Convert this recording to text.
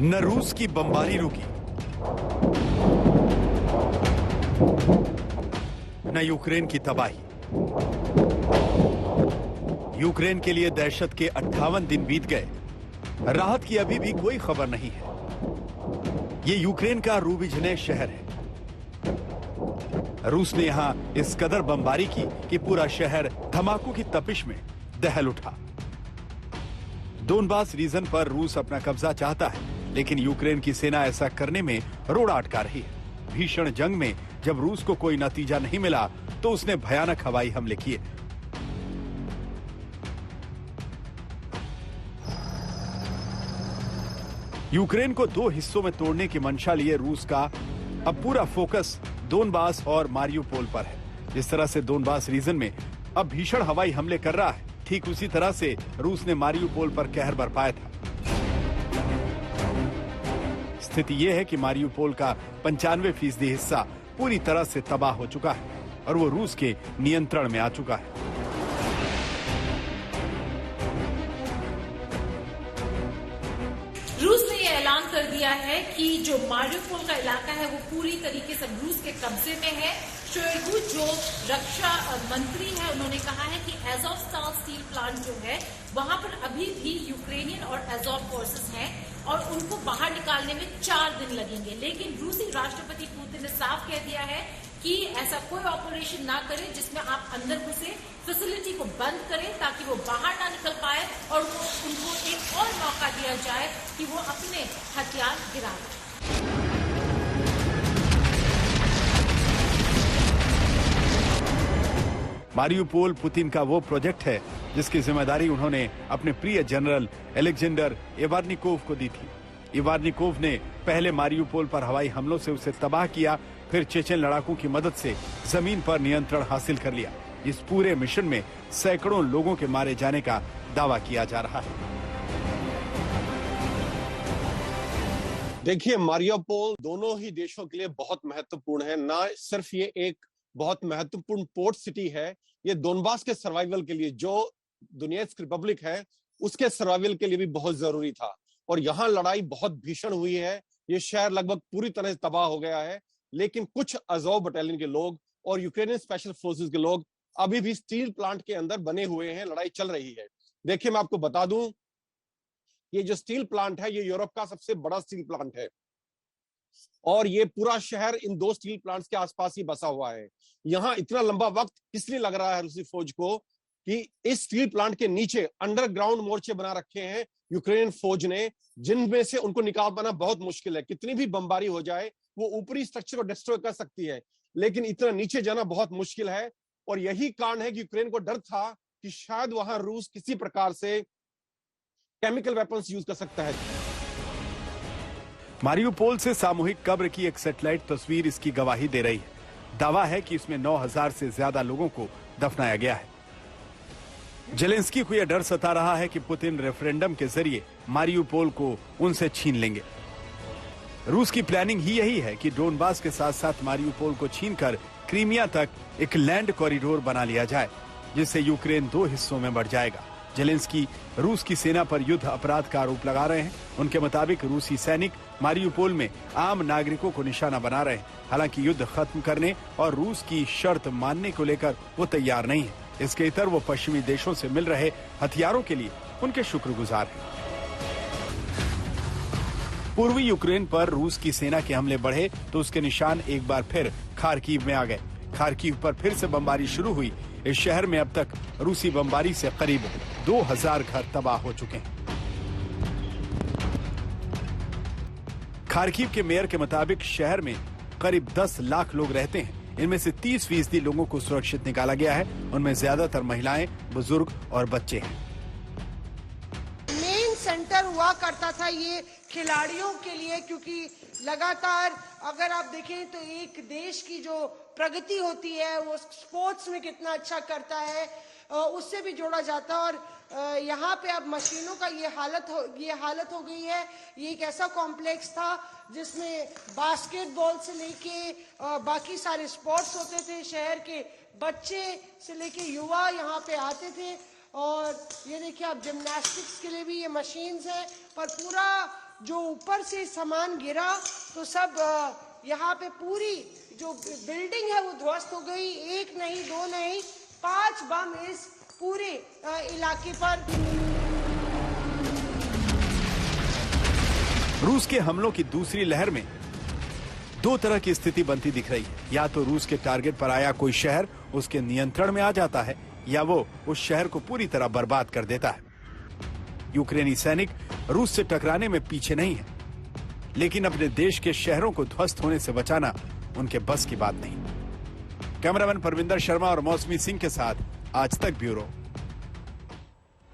न रूस की बमबारी रुकी, न यूक्रेन की तबाही। यूक्रेन के लिए दहशत के 58 दिन बीत गए, राहत की अभी भी कोई खबर नहीं है। ये यूक्रेन का रूबिजने शहर है। रूस ने यहां इस कदर बमबारी की कि पूरा शहर धमाकों की तपिश में दहल उठा। डोनबास रीजन पर रूस अपना कब्जा चाहता है, लेकिन यूक्रेन की सेना ऐसा करने में रोड़ा अटका रही है। भीषण जंग में जब रूस को कोई नतीजा नहीं मिला तो उसने भयानक हवाई हमले किए। यूक्रेन को दो हिस्सों में तोड़ने की मंशा लिए रूस का अब पूरा फोकस डोनबास और मारियुपोल पर है। जिस तरह से डोनबास रीजन में अब भीषण हवाई हमले कर रहा है, ठीक उसी तरह से रूस ने मारियुपोल पर कहर बरपाया था। स्थिति यह है कि मारियुपोल का 95% हिस्सा पूरी तरह से तबाह हो चुका है और वो रूस के नियंत्रण में आ चुका है। रूस ने यह ऐलान कर दिया है कि जो मारियुपोल का इलाका है वो पूरी तरीके से रूस के कब्जे में है। शोइगु जो रक्षा मंत्री है, उन्होंने कहा है कि एज़ोवस्ताल स्टील प्लांट जो है वहां पर अभी भी यूक्रेनियन और एज़ोव फोर्सेस हैं और उनको बाहर निकालने में 4 दिन लगेंगे। लेकिन रूसी राष्ट्रपति पुतिन ने साफ कह दिया है कि ऐसा कोई ऑपरेशन ना करें जिसमें आप अंदर घुसे, फैसिलिटी को बंद करें ताकि वो बाहर ना निकल पाए और उनको एक और मौका दिया जाए कि वो अपने हथियार गिरा दें। मारियुपोल पुतिन का वो प्रोजेक्ट है जिसकी जिम्मेदारी उन्होंने अपने प्रिय जनरल एलेक्जेंडर इवारनिकोव को दी थी। इवारनिकोव ने पहले मारियुपोल पर हवाई हमलों से उसे तबाह किया, फिर चेचन लड़ाकों की मदद से जमीन पर नियंत्रण हासिल कर लिया। इस पूरे मिशन में सैकड़ों लोगों के मारे जाने का दावा किया जा रहा है। देखिए, मारियुपोल दोनों ही देशों के लिए बहुत महत्वपूर्ण है। ना सिर्फ ये एक बहुत महत्वपूर्ण पोर्ट सिटी है, ये डोनबास के सर्वाइवल के लिए, जो दोनेत्स्क रिपब्लिक है उसके सर्वाइवल के लिए भी बहुत जरूरी था। और यहाँ लड़ाई बहुत भीषण हुई है। ये शहर लगभग पूरी तरह से तबाह हो गया है, लेकिन कुछ अज़ोव बटालियन के लोग और यूक्रेनियन स्पेशल फोर्सेस के लोग अभी भी स्टील प्लांट के अंदर बने हुए हैं। लड़ाई चल रही है। देखिए, मैं आपको बता दूं, ये जो स्टील प्लांट है ये यूरोप का सबसे बड़ा स्टील प्लांट है और ये पूरा शहर इन 2 स्टील प्लांट्स के आसपास ही बसा हुआ है। यहां इतना लंबा वक्त इसलिए लग रहा है रूसी फौज को कि इस स्टील प्लांट के नीचे अंडरग्राउंड मोर्चे बना रखे हैं यूक्रेन फौज ने, जिनमें से उनको निकाल पाना बहुत मुश्किल है। कितनी भी बमबारी हो जाए वो ऊपरी स्ट्रक्चर को डिस्ट्रॉय कर सकती है, लेकिन इतना नीचे जाना बहुत मुश्किल है। और यही कारण है कि यूक्रेन को डर था कि शायद वहां रूस किसी प्रकार से केमिकल वेपन्स यूज कर सकता है। मारियुपोल से सामूहिक कब्र की एक सैटेलाइट तस्वीर इसकी गवाही दे रही है। दावा है कि इसमें 9000 से ज्यादा लोगों को दफनाया गया है। जेलेंस्की को यह डर सता रहा है कि पुतिन रेफरेंडम के जरिए मारियुपोल को उनसे छीन लेंगे। रूस की प्लानिंग ही यही है कि डोनबास के साथ साथ मारियुपोल को छीनकर क्रीमिया तक एक लैंड कॉरिडोर बना लिया जाए, जिससे यूक्रेन 2 हिस्सों में बढ़ जाएगा। जेलेंस्की रूस की सेना पर युद्ध अपराध का आरोप लगा रहे हैं। उनके मुताबिक रूसी सैनिक मारियुपोल में आम नागरिकों को निशाना बना रहे हैं। हालांकि युद्ध खत्म करने और रूस की शर्त मानने को लेकर वो तैयार नहीं है। इसके इतर वो पश्चिमी देशों से मिल रहे हथियारों के लिए उनके शुक्रगुजार हैं। पूर्वी यूक्रेन पर रूस की सेना के हमले बढ़े तो उसके निशान एक बार फिर खार्किव में आ गए। खार्किव पर फिर से बमबारी शुरू हुई। इस शहर में अब तक रूसी बमबारी से करीब 2000 घर तबाह हो चुके हैं। खार्किव के मेयर के मुताबिक शहर में करीब 10 लाख लोग रहते हैं। इनमें से 30% लोगों को सुरक्षित निकाला गया है। उनमें ज्यादातर महिलाएं, बुजुर्ग और बच्चे हैं। मेन सेंटर हुआ करता था ये खिलाड़ियों के लिए, क्योंकि लगातार अगर आप देखें तो एक देश की जो प्रगति होती है वो स्पोर्ट्स में कितना अच्छा करता है उससे भी जोड़ा जाता है। और यहाँ पे अब मशीनों का ये हालत हो गई है। ये एक ऐसा कॉम्प्लेक्स था जिसमें बास्केटबॉल से लेके बाकी सारे स्पोर्ट्स होते थे। शहर के बच्चे से लेके युवा यहाँ पे आते थे। और ये देखिए, आप जिम्नास्टिक्स के लिए भी ये मशीन्स हैं, पर पूरा जो ऊपर से सामान गिरा तो सब यहाँ पे पूरी जो बिल्डिंग है वो ध्वस्त हो गई। एक नहीं, दो नहीं, 5 बम इस पूरे इलाके पर। रूस के हमलों की दूसरी लहर में दो तरह की स्थिति बनती दिख रही है। या तो रूस के टारगेट पर आया कोई शहर उसके नियंत्रण में आ जाता है, या वो उस शहर को पूरी तरह बर्बाद कर देता है। यूक्रेनी सैनिक रूस से टकराने में पीछे नहीं है, लेकिन अपने देश के शहरों को ध्वस्त होने से बचाना उनके बस की बात नहीं। कैमरामैन परविंदर शर्मा और मौसमी सिंह के साथ आज तक ब्यूरो।